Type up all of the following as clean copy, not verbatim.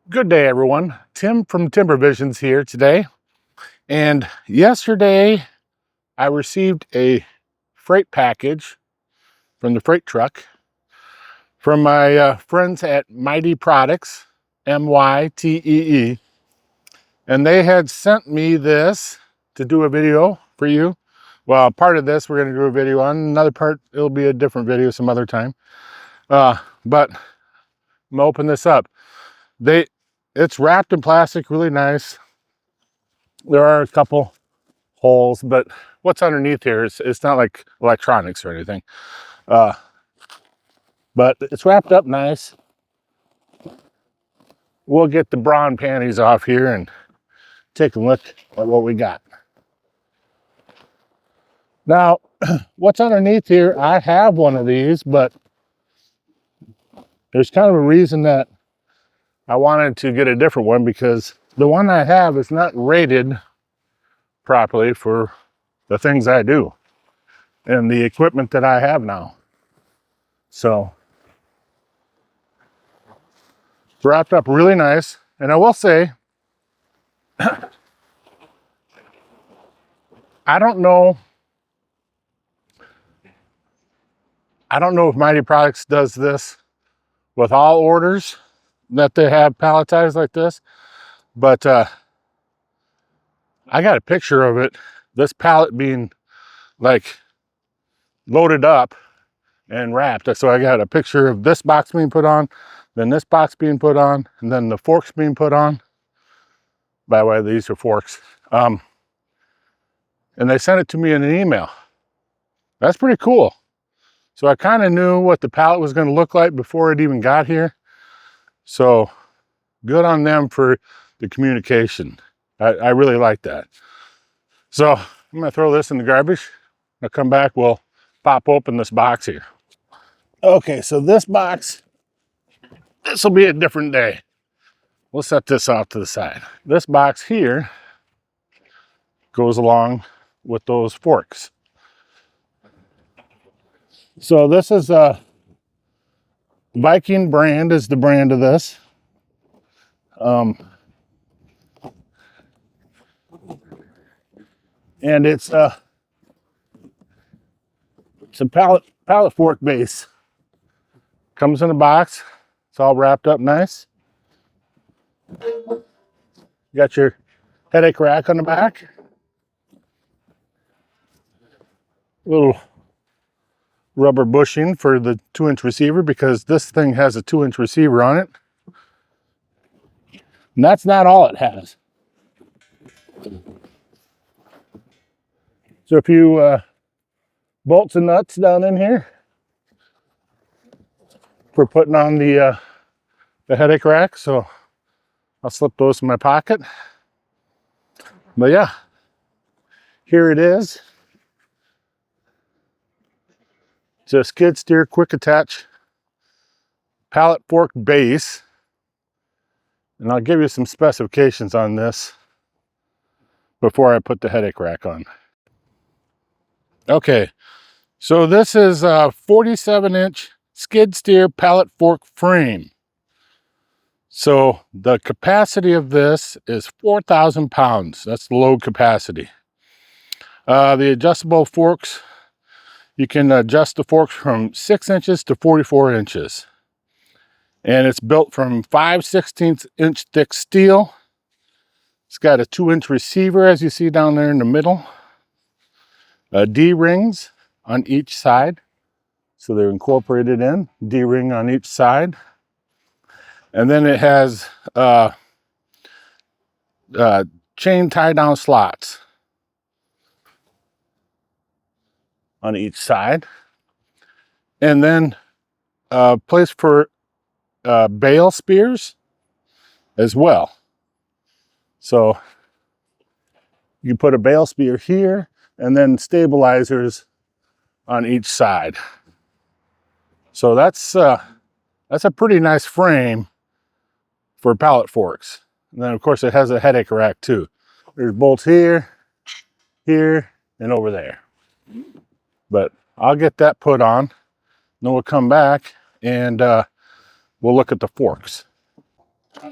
Good day, everyone. Tim from Timber Visions here today. And yesterday I received a freight package from the freight truck from my friends at MYTEE Products, MYTEE. And they had sent me this to do a video for you. Well, part of this we're going to do a video on. Another part, it'll be a different video some other time. But I'm gonna open this up. It's wrapped in plastic, really nice. There are a couple holes, but what's underneath here is it's not like electronics or anything. But it's wrapped up nice. We'll get the brawn panties off here and take a look at what we got. Now, what's underneath here, I have one of these, but there's kind of a reason that I wanted to get a different one, because the one I have is not rated properly for the things I do and the equipment that I have now. So it's wrapped up really nice. And I will say, I don't know if MYTEE Products does this with all orders that they have palletized like this, but I got a picture of it, this pallet being like loaded up and wrapped. So I got a picture of this box being put on, then this box being put on, and then the forks being put on. By the way, these are forks. And they sent it to me in an email. That's pretty cool. So I kind of knew what the pallet was going to look like before it even got here. So good on them for the communication. I really like that. So I'm going to throw this in the garbage. I'll come back, we'll pop open this box here. Okay, so this box, this will be a different day. We'll set this off to the side. This box here goes along with those forks. So this is a Viking brand, is the brand of this. And it's a pallet fork base. Comes in a box. It's all wrapped up nice. You got your headache rack on the back. Little rubber bushing for the 2-inch receiver, because this thing has a 2-inch receiver on it. And that's not all it has. So a few bolts and nuts down in here for putting on the headache rack. So I'll slip those in my pocket. But yeah, here it is. It's a skid steer quick attach pallet fork base. And I'll give you some specifications on this before I put the headache rack on. Okay, so this is a 47-inch skid steer pallet fork frame. So the capacity of this is 4,000 pounds. That's the load capacity. The adjustable forks, you can adjust the forks from 6 inches to 44 inches. And it's built from 5/16 inch thick steel. It's got a 2-inch receiver, as you see down there in the middle. D-rings on each side. So they're incorporated in, D-ring on each side. And then it has chain tie-down slots on each side. And then a place for bale spears as well. So you put a bale spear here, and then stabilizers on each side. So that's a pretty nice frame for pallet forks. And then of course it has a headache rack too. There's bolts here, here, and over there. But I'll get that put on, then we'll come back and we'll look at the forks. It's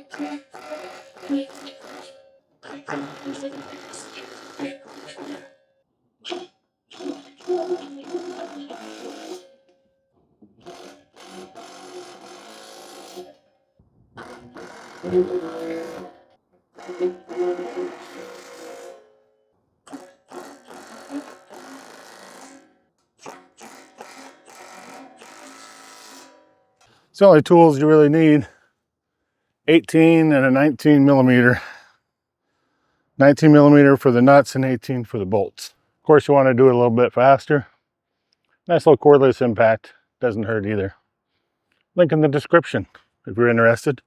the only tools you really need. 18 and a 19 millimeter. 19 millimeter for the nuts and 18 for the bolts. Of course, you want to do it a little bit faster. Nice little cordless impact. Doesn't hurt either. Link in the description if you're interested.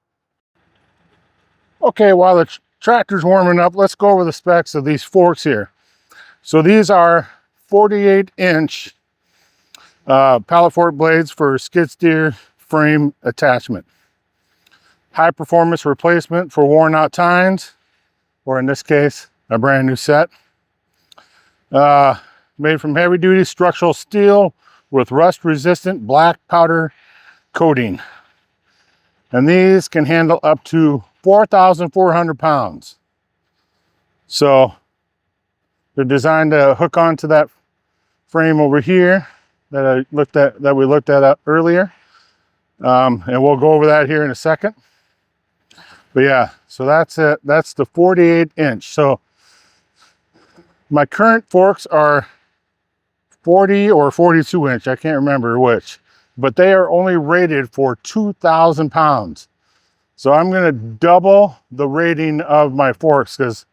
Okay, while the tractor's warming up, let's go over the specs of these forks here. So these are 48-inch pallet fork blades for skid steer frame attachment. High performance replacement for worn out tines, or in this case, a brand new set. Made from heavy duty structural steel with rust resistant black powder coating. And these can handle up to 4,400 pounds. So they're designed to hook onto that frame over here that we looked at earlier. And we'll go over that here in a second. But yeah, so that's it. That's the 48-inch. So my current forks are 40 or 42-inch. I can't remember which. But they are only rated for 2,000 pounds. So I'm going to double the rating of my forks because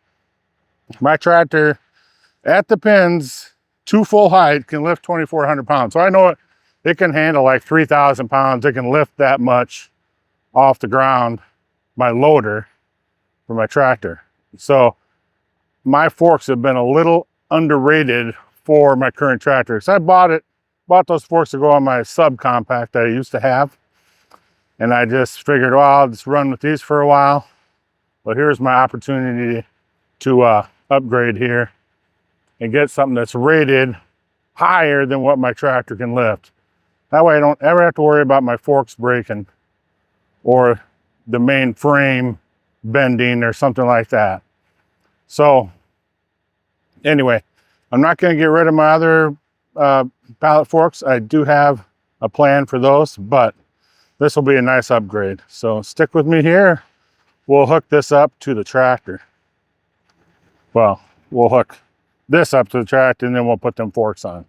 my tractor at the pins to full height can lift 2,400 pounds. So I know it can handle like 3,000 pounds. It can lift that much off the ground, my loader for my tractor. So my forks have been a little underrated for my current tractor. So I bought those forks to go on my subcompact that I used to have. And I just figured, well, I'll just run with these for a while. But here's my opportunity to upgrade here and get something that's rated higher than what my tractor can lift. That way I don't ever have to worry about my forks breaking or the main frame bending or something like that. So anyway, I'm not going to get rid of my other pallet forks. I do have a plan for those, but this will be a nice upgrade. So stick with me here. We'll hook this up to the tractor. Well, we'll hook this up to the tractor and then we'll put them forks on.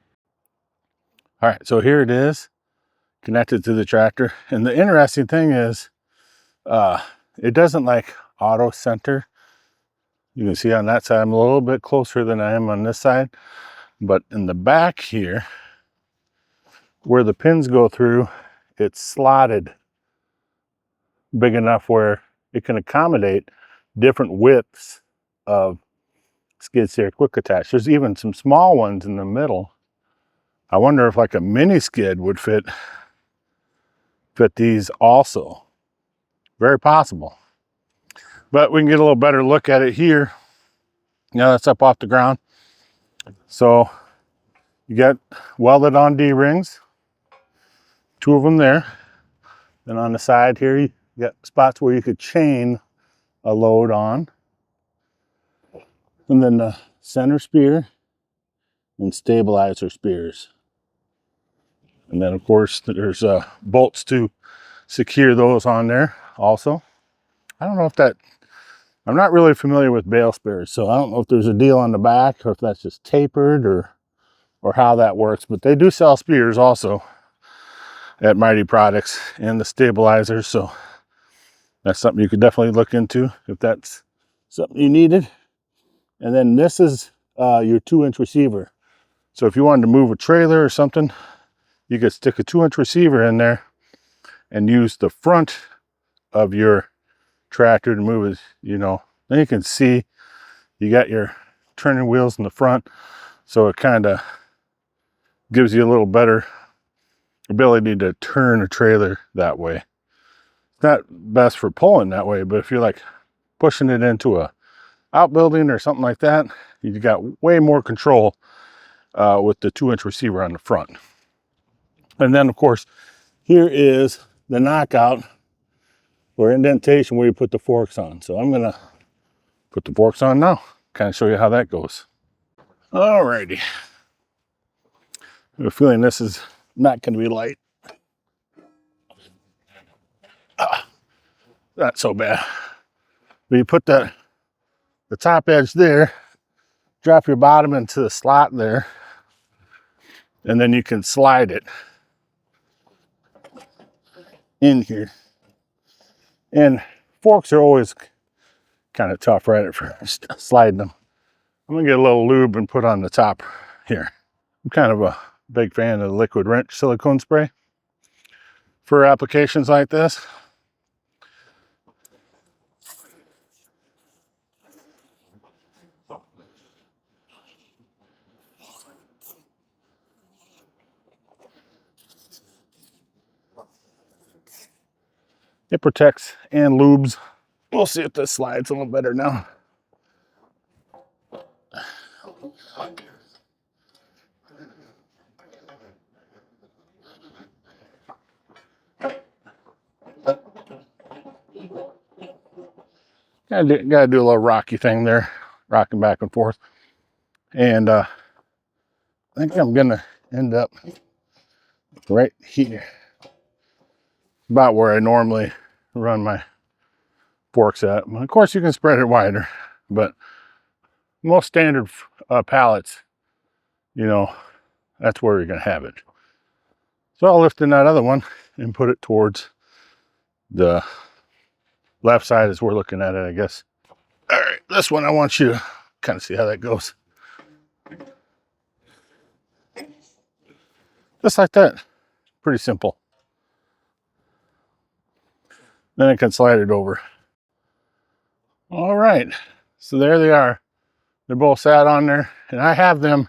All right, so here it is connected to the tractor. And the interesting thing is it doesn't like auto center. You can see on that side, I'm a little bit closer than I am on this side. But in the back here, where the pins go through, it's slotted big enough where it can accommodate different widths of skid steer quick attach. There's even some small ones in the middle. I wonder if like a mini skid would fit these also. Very possible. But we can get a little better look at it here. Now that's up off the ground. So you got welded on D-rings, 2 of them there. Then on the side here, you got spots where you could chain a load on. And then the center spear and stabilizer spears. And then of course there's bolts to secure those on there also. I don't know if I'm not really familiar with bale spears, so I don't know if there's a deal on the back or if that's just tapered or how that works, but they do sell spears also at MYTEE Products and the stabilizers, so that's something you could definitely look into if that's something you needed. And then this is your 2-inch receiver. So if you wanted to move a trailer or something, you could stick a 2-inch receiver in there and use the front of your tractor to move it, you know. Then you can see you got your turning wheels in the front, so it kind of gives you a little better ability to turn a trailer that way. It's not best for pulling that way, but if you're like pushing it into a outbuilding or something like that, you got way more control with the 2-inch receiver on the front. And then of course, here is the knockout or indentation where you put the forks on. So I'm gonna put the forks on now, kind of show you how that goes. Alrighty. I have a feeling this is not gonna be light. Not so bad. But you put the top edge there, drop your bottom into the slot there, and then you can slide it in here. And forks are always kind of tough right at first, sliding them. I'm gonna get a little lube and put on the top here. I'm kind of a big fan of the liquid wrench silicone spray for applications like this. It protects and lubes. We'll see if this slides a little better now. Gotta do a little rocky thing there, rocking back and forth. And I think I'm gonna end up right here, about where I normally run my forks at. Of course, you can spread it wider, but most standard pallets, you know, that's where you're gonna have it. So I'll lift in that other one and put it towards the left side as we're looking at it, I guess. All right, this one I want you to kind of see how that goes. Just like that. Pretty simple. Then I can slide it over. All right, so there they are. They're both sat on there, and I have them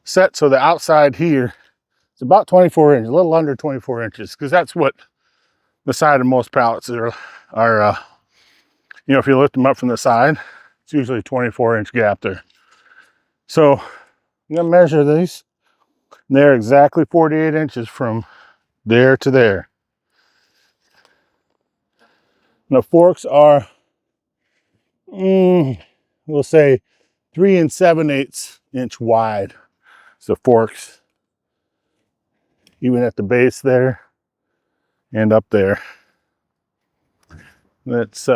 set so the outside here is about 24 inches, a little under 24 inches, because that's what the side of most pallets are you know, if you lift them up from the side, it's usually a 24-inch gap there. So I'm gonna measure these. They're exactly 48 inches from there to there. And the forks are, we'll say 3 7/8 inch wide. So forks, even at the base there and up there. Let's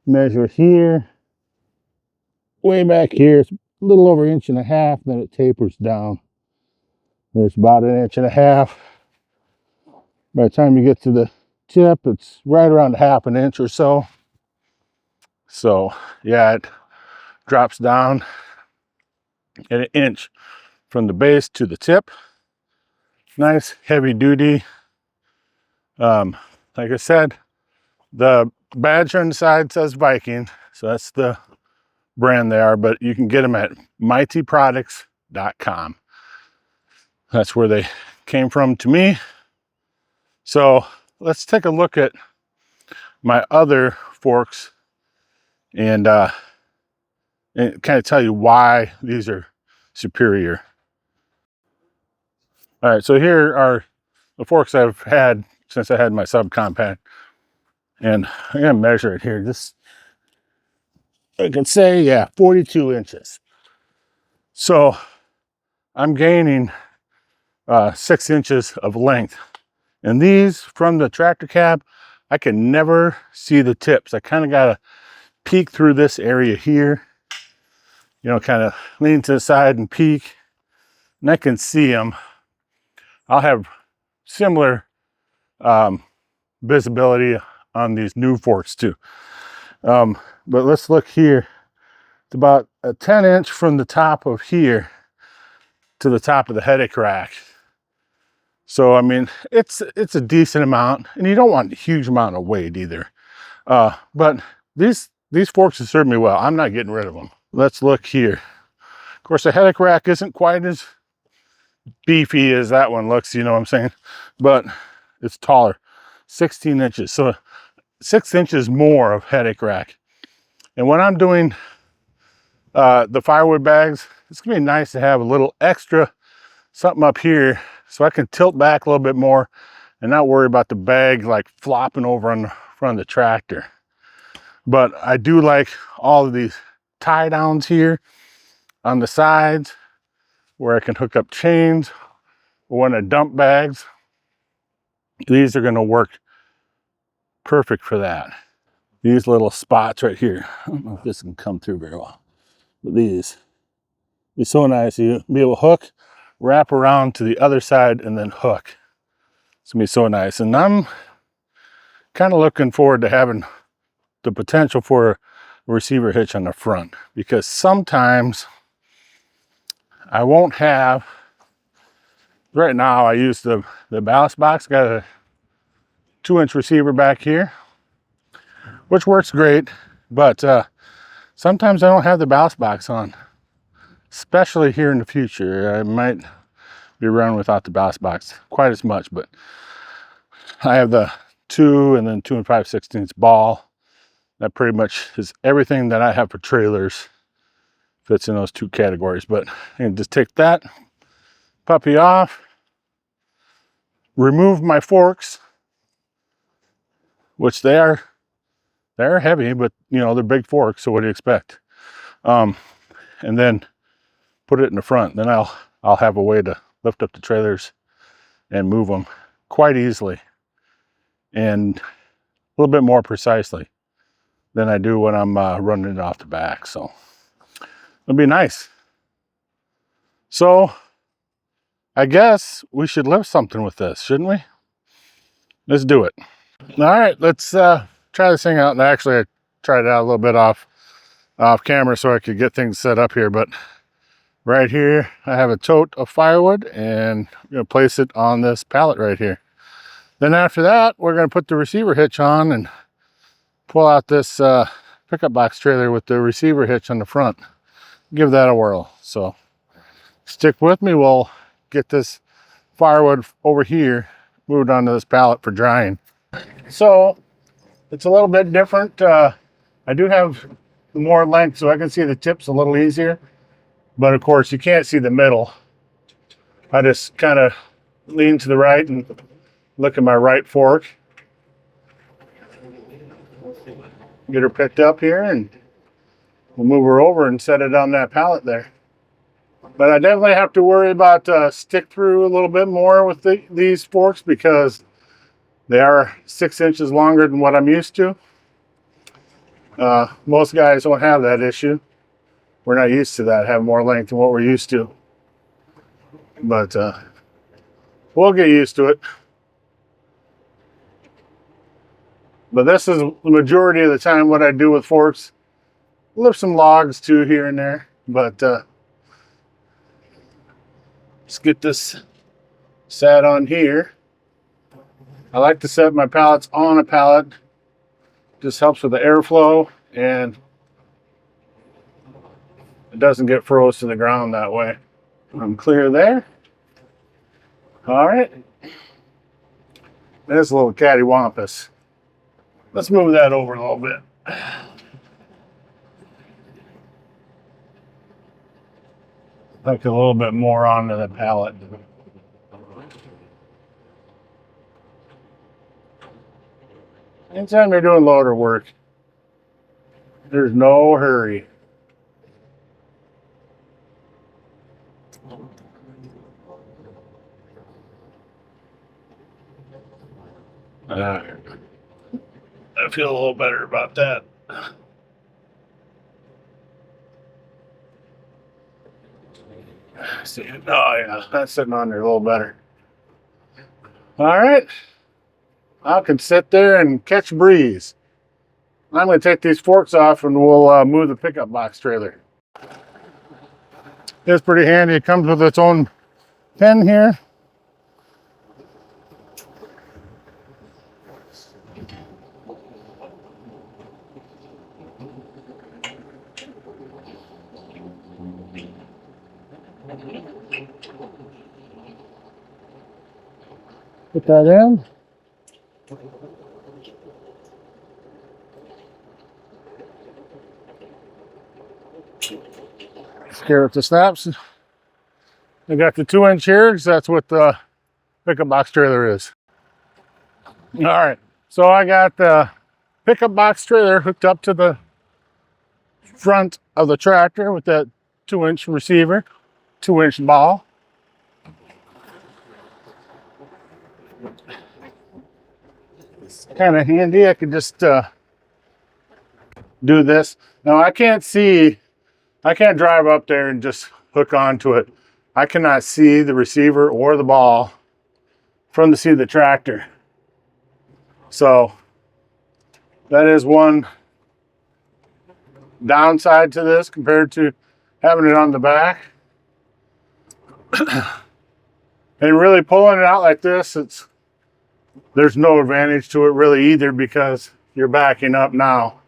measure here. Way back here, it's a little over 1.5 inches, then it tapers down. There's about 1.5 inches. By the time you get to the tip, it's right around 1/2 inch or so. So yeah, it drops down at 1 inch from the base to the tip. Nice heavy duty. Like I said, the badge on the side says Viking, so that's the brand they are, but you can get them at MYTEEProducts.com. That's where they came from to me. So let's take a look at my other forks and kind of tell you why these are superior. All right, so here are the forks I've had since I had my subcompact, and I'm gonna measure it here. This, I can say, yeah, 42 inches. So I'm gaining 6 inches of length. And these, from the tractor cab, I can never see the tips. I kind of gotta peek through this area here, you know, kind of lean to the side and peek, and I can see them. I'll have similar visibility on these new forks too. But let's look here. It's about a 10 inch from the top of here to the top of the headache rack. So, I mean, it's a decent amount, and you don't want a huge amount of weight either. But these forks have served me well. I'm not getting rid of them. Let's look here. Of course, the headache rack isn't quite as beefy as that one looks, you know what I'm saying? But it's taller, 16 inches. So 6 inches more of headache rack. And when I'm doing the firewood bags, it's gonna be nice to have a little extra something up here so I can tilt back a little bit more and not worry about the bag like flopping over on the front of the tractor. But I do like all of these tie downs here on the sides where I can hook up chains or when I dump bags. These are going to work perfect for that. These little spots right here. I don't know if this can come through very well, but these be so nice. You be able to hook, wrap around to the other side, and then hook. It's gonna be so nice. And I'm kind of looking forward to having the potential for a receiver hitch on the front, because sometimes I won't have. Right now, I use the ballast box. Got a 2-inch receiver back here, which works great, but sometimes I don't have the ballast box on, especially here in the future. I might be running without the ballast box quite as much, but I have the 2 and then 2 5/16 ball. That pretty much is everything that I have for trailers. Fits in those 2 categories. But you can just take that puppy off, remove my forks, which they're heavy, but you know, they're big forks, so what do you expect? And then put it in the front. Then I'll have a way to lift up the trailers and move them quite easily and a little bit more precisely than I do when I'm running it off the back. So it'll be nice. So I guess we should lift something with this, shouldn't we? Let's do it. All right, let's try this thing out. And actually, I tried it out a little bit off camera so I could get things set up here. But right here, I have a tote of firewood, and I'm gonna place it on this pallet right here. Then after that, we're gonna put the receiver hitch on and pull out this pickup box trailer with the receiver hitch on the front. Give that a whirl. So stick with me. We'll get this firewood over here moved onto this pallet for drying. So it's a little bit different. I do have more length so I can see the tips a little easier, but of course you can't see the middle. I just kind of lean to the right and look at my right fork. Get her picked up here and we'll move her over and set it on that pallet there. But I definitely have to worry about stick through a little bit more with these forks because they are 6 inches longer than what I'm used to. Most guys don't have that issue. We're not used to that, having more length than what we're used to. But we'll get used to it. But this is the majority of the time what I do with forks. Lift some logs too here and there. But let's get this sat on here. I like to set my pallets on a pallet. Just helps with the airflow and it doesn't get froze to the ground that way. I'm clear there. All right. There's a little cattywampus. Let's move that over a little bit. Like a little bit more onto the pallet. Anytime you're doing loader work, there's no hurry. I feel a little better about that. See, oh yeah, that's sitting on there a little better. All right, I can sit there and catch a breeze. I'm going to take these forks off and we'll move the pickup box trailer. It's pretty handy. It comes with its own pin here. Put that in. Scare up the snaps. I got the 2-inch here because that's what the pickup box trailer is. All right, so I got the pickup box trailer hooked up to the front of the tractor with that 2-inch receiver, 2-inch ball. It's kind of handy. I can just do this. Now I can't drive up there and just hook onto it. I cannot see the receiver or the ball from the seat of the tractor. So that is one downside to this compared to having it on the back. And really pulling it out like this, there's no advantage to it really either because you're backing up now.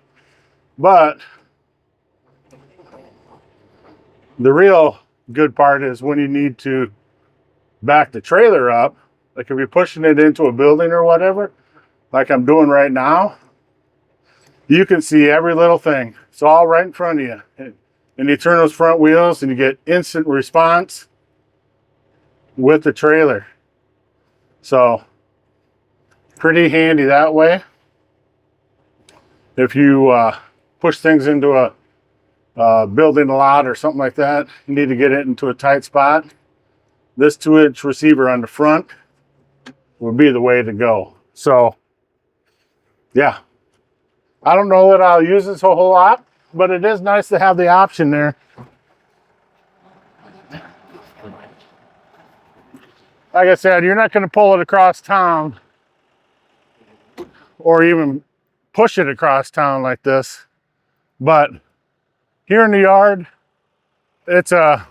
But the real good part is when you need to back the trailer up, like if you're pushing it into a building or whatever, like I'm doing right now, you can see every little thing. It's all right in front of you. And you turn those front wheels and you get instant response with the trailer. So pretty handy that way. If you push things into a building a lot or something like that, you need to get it into a tight spot, this 2-inch receiver on the front would be the way to go. So yeah, I don't know that I'll use this a whole lot, but it is nice to have the option there. Like I said, you're not going to pull it across town or even push it across town like this. But here in the yard, it's a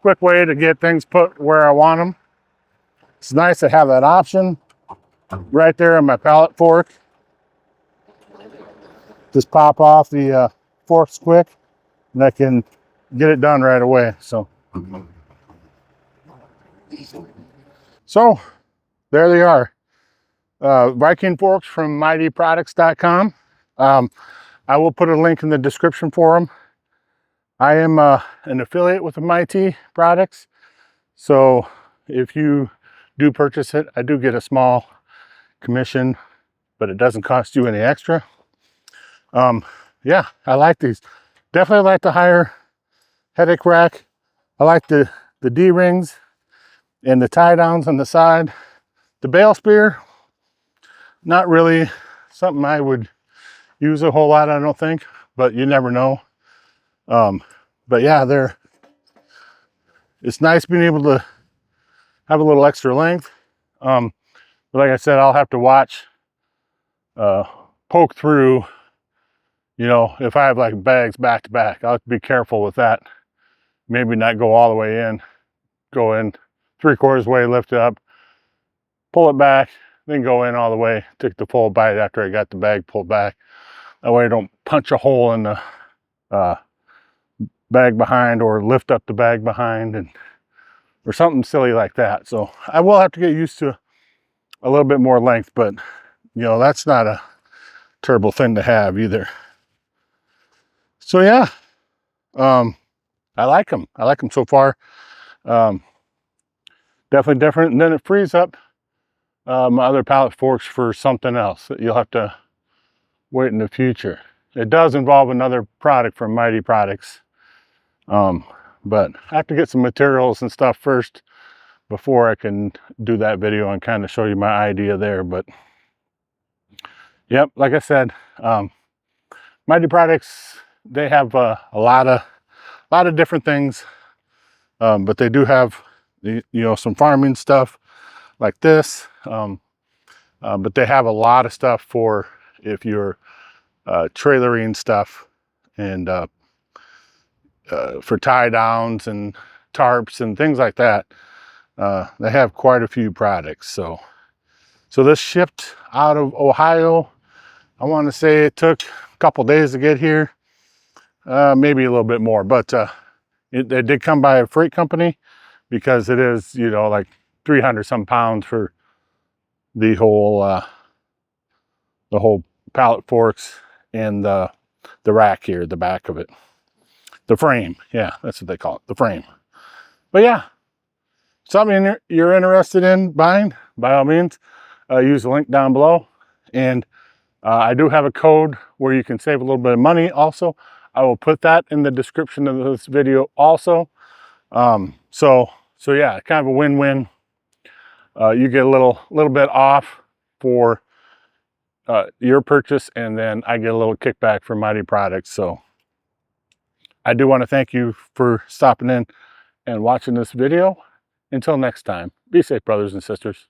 quick way to get things put where I want them. It's nice to have that option right there on my pallet fork. Just pop off the forks quick and I can get it done right away. So there they are. Viking forks from MYTEEProducts.com. I will put a link in the description for them. I am an affiliate with the MYTEE Products. So if you do purchase it, I do get a small commission, but it doesn't cost you any extra. Yeah, I like these. Definitely like the higher headache rack. I like the D-rings and the tie downs on the side. The bale spear, not really something I would use a whole lot, I don't think, but you never know. But yeah, it's nice being able to have a little extra length. But like I said, I'll have to watch, poke through, you know, if I have like bags back to back, I'll have to be careful with that. Maybe not go all the way in, go in 3/4 way, lift it up, pull it back, then go in all the way, take the full bite after I got the bag pulled back. That way I don't punch a hole in the bag behind or lift up the bag behind or something silly like that. So I will have to get used to a little bit more length, but you know, that's not a terrible thing to have either. So yeah, I like them. I like them so far. Definitely different. And then it frees up my other pallet forks for something else that you'll have to wait in the future. It does involve another product from MYTEE Products. But I have to get some materials and stuff first before I can do that video and kind of show you my idea there. But yep, like I said, MYTEE Products, they have a lot of different things, but they do have some farming stuff like this, but they have a lot of stuff for if you're trailering stuff and for tie downs and tarps and things like that. They have quite a few products. So this shipped out of Ohio. I want to say it took a couple days to get here, maybe a little bit more, but it did come by a freight company because it is, like 300 some pounds for the whole pallet forks and the rack here, the back of it, the frame. Yeah, that's what they call it, the frame. But yeah, something you're interested in buying, by all means, use the link down below. And I do have a code where you can save a little bit of money also. I will put that in the description of this video also. So yeah, kind of a win-win. You get a little bit off for your purchase, and then I get a little kickback from MYTEE Products. So I do want to thank you for stopping in and watching this video. Until next time, be safe, brothers and sisters.